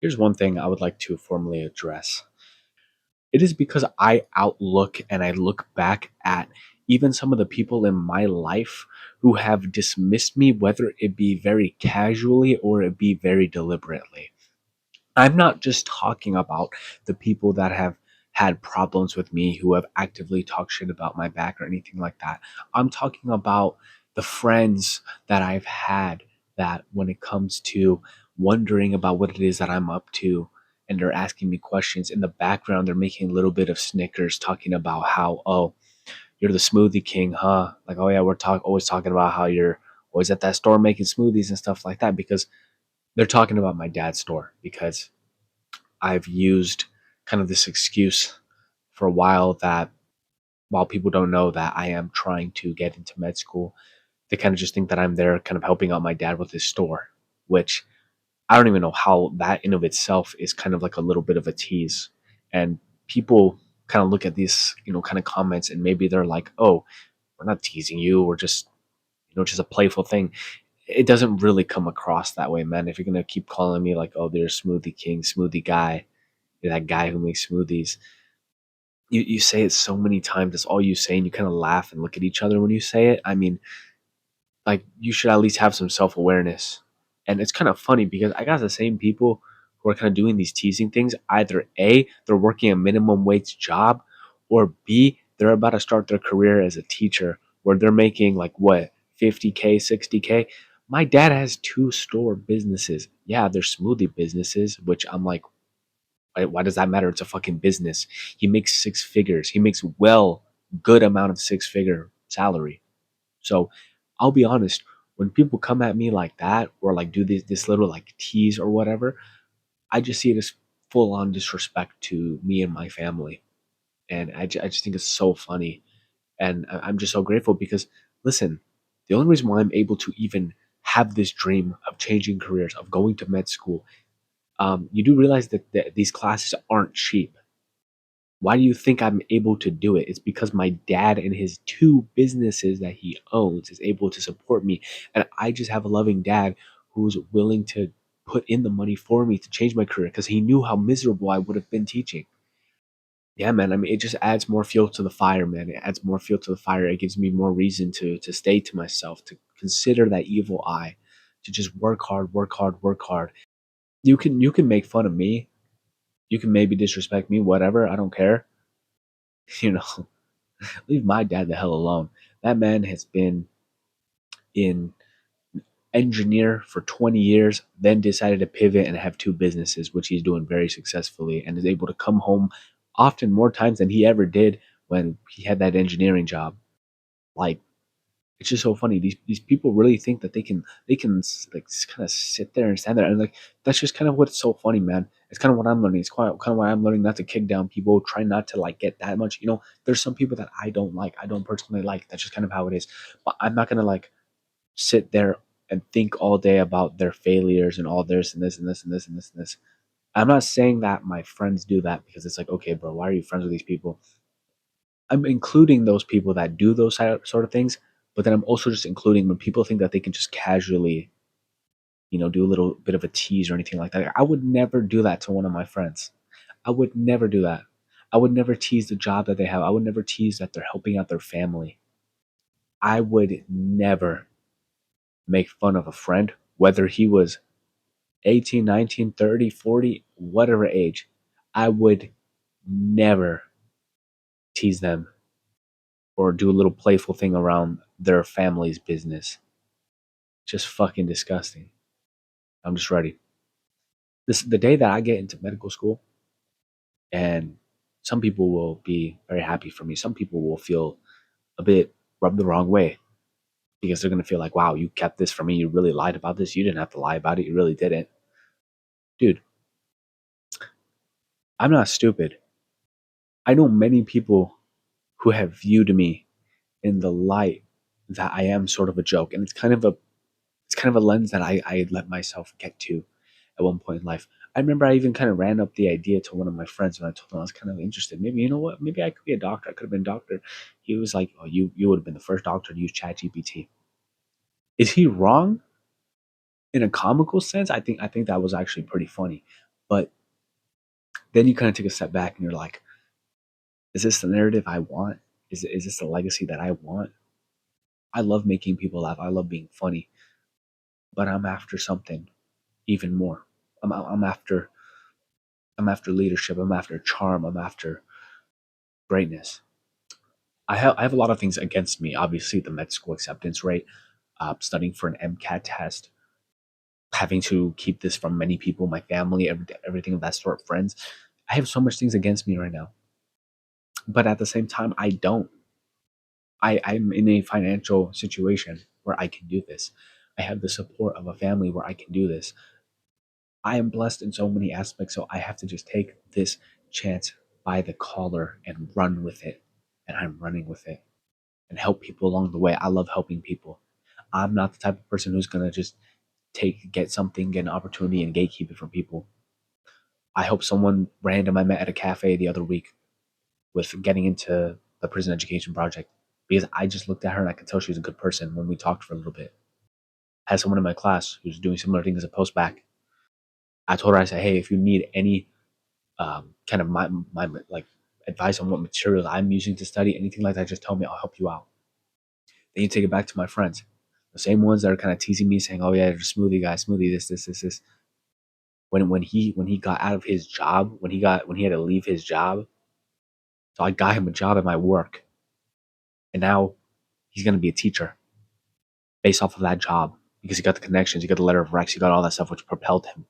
Here's one thing I would like to formally address. It is because I outlook and I look back at even some of the people in my life who have dismissed me, whether it be very casually or it be very deliberately. I'm not just talking about the people that have had problems with me who have actively talked shit about my back or anything like that. I'm talking about the friends that I've had that when it comes to wondering about what it is that I'm up to and they're asking me questions in the background, they're making a little bit of snickers talking about how, oh, you're the smoothie king, huh? Like, oh yeah, always talking about how you're always at that store making smoothies and stuff like that because they're talking about my dad's store because I've used kind of this excuse for a while that while people don't know that I am trying to get into med school, they kind of just think that I'm there kind of helping out my dad with his store, which I don't even know how that in of itself is kind of like a little bit of a tease. And people kind of look at these, kind of comments and maybe they're like, oh, we're not teasing you. We're just, just a playful thing. It doesn't really come across that way, man. If you're going to keep calling me like, oh, they're smoothie king, smoothie guy, you're that guy who makes smoothies. You say it so many times. That's all you say, and you kind of laugh and look at each other when you say it. I mean, like you should at least have some self awareness. And it's kind of funny because I got the same people who are kind of doing these teasing things. Either A, they're working a minimum wage job, or B, they're about to start their career as a teacher where they're making like what, 50K, 60K. My dad has two store businesses. Yeah, they're smoothie businesses, which I'm like, why does that matter? It's a fucking business. He makes six figures. He makes good amount of six-figure salary. So I'll be honest, when people come at me like that or like do this little like tease or whatever, I just see it as full on disrespect to me and my family. And I just think it's so funny. And I'm just so grateful because listen, the only reason why I'm able to even have this dream of changing careers, of going to med school, you do realize that these classes aren't cheap. Why do you think I'm able to do it? It's because my dad and his two businesses that he owns is able to support me. And I just have a loving dad who's willing to put in the money for me to change my career because he knew how miserable I would have been teaching. Yeah, man. I mean, it just adds more fuel to the fire, man. It adds more fuel to the fire. It gives me more reason to stay to myself, to consider that evil eye, to just work hard, work hard, work hard. You can make fun of me. You can maybe disrespect me, whatever. I don't care. You know, leave my dad the hell alone. That man has been in engineer for 20 years, then decided to pivot and have two businesses, which he's doing very successfully, and is able to come home often more times than he ever did when he had that engineering job. Like, it's just so funny. These people really think that they can like kind of sit there and stand there and like that's just kind of what's so funny, man. It's kind of what I'm learning. It's quite kind of what I'm learning not to kick down people. Try not to like get that much. There's some people that I don't like. I don't personally like. That's just kind of how it is. But I'm not gonna like sit there and think all day about their failures and all this and this and this and this and this and this. I'm not saying that my friends do that because it's like, okay, bro, why are you friends with these people? I'm including those people that do those sort of things, but then I'm also just including when people think that they can just casually, do a little bit of a tease or anything like that. I would never do that to one of my friends. I would never do that. I would never tease the job that they have. I would never tease that they're helping out their family. I would never make fun of a friend, whether he was 18, 19, 30, 40, whatever age. I would never tease them or do a little playful thing around their family's business. Just fucking disgusting. I'm just ready. This the day that I get into medical school, and some people will be very happy for me. Some people will feel a bit rubbed the wrong way because they're gonna feel like, wow, you kept this from me. You really lied about this. You didn't have to lie about it. You really didn't, dude. I'm not stupid. I know many people who have viewed me in the light that I am sort of a joke, and it's kind of a lens that I let myself get to at one point in life. I remember I even kind of ran up the idea to one of my friends when I told him I was kind of interested. Maybe you know what? Maybe I could be a doctor. I could have been a doctor. He was like, "Oh, you would have been the first doctor to use ChatGPT." Is he wrong? in a comical sense, I think that was actually pretty funny. But then you kind of take a step back and you're like, is this the narrative I want? Is this the legacy that I want? I love making people laugh. I love being funny, but I'm after something even more. I'm after leadership. I'm after charm. I'm after greatness. I have a lot of things against me. Obviously, the med school acceptance rate, studying for an MCAT test, having to keep this from many people, my family, everything of that sort, friends. I have so much things against me right now, but at the same time, I don't. I'm in a financial situation where I can do this. I have the support of a family where I can do this. I am blessed in so many aspects, so I have to just take this chance by the collar and run with it. And I'm running with it and help people along the way. I love helping people. I'm not the type of person who's gonna just get something, get an opportunity, and gatekeep it from people. I hope someone random I met at a cafe the other week with getting into the prison education project because I just looked at her and I could tell she was a good person when we talked for a little bit. I had someone in my class who's doing similar things as a post back. I told her, I said, hey, if you need any kind of my like advice on what materials I'm using to study, anything like that, just tell me. I'll help you out. Then you take it back to my friends, the same ones that are kind of teasing me, saying, "Oh yeah, you're a smoothie guy, smoothie this." When he got out of his job, when he had to leave his job, so I got him a job at my work, and now he's gonna be a teacher based off of that job because he got the connections, he got the letter of Rex, he got all that stuff which propelled him.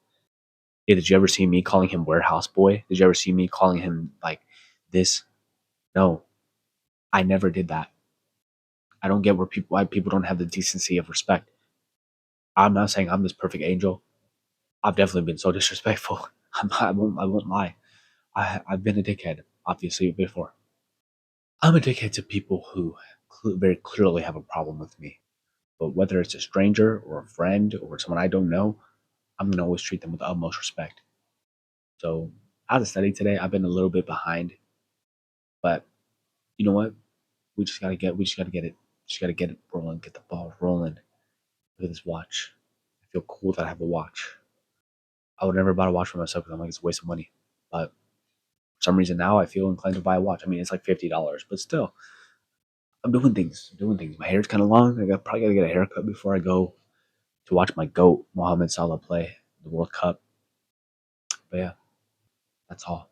Yeah, did you ever see me calling him warehouse boy? Did you ever see me calling him like this? No, I never did that. I don't get why people don't have the decency of respect. I'm not saying I'm this perfect angel. I've definitely been so disrespectful. I won't lie. I've been a dickhead, obviously, before. I'm a dickhead to people who very clearly have a problem with me. But whether it's a stranger or a friend or someone I don't know, I'm gonna always treat them with the utmost respect. So, out of study today, I've been a little bit behind, but you know what? We just gotta get it. Just gotta get it rolling, get the ball rolling. Look at this watch. I feel cool that I have a watch. I would never buy a watch for myself because I'm like, it's a waste of money. But for some reason now I feel inclined to buy a watch. I mean, it's like $50, but still, I'm doing things. I'm doing things. My hair's kind of long. Probably gotta get a haircut before I go to watch my goat Mohamed Salah play the World Cup. But yeah, that's all.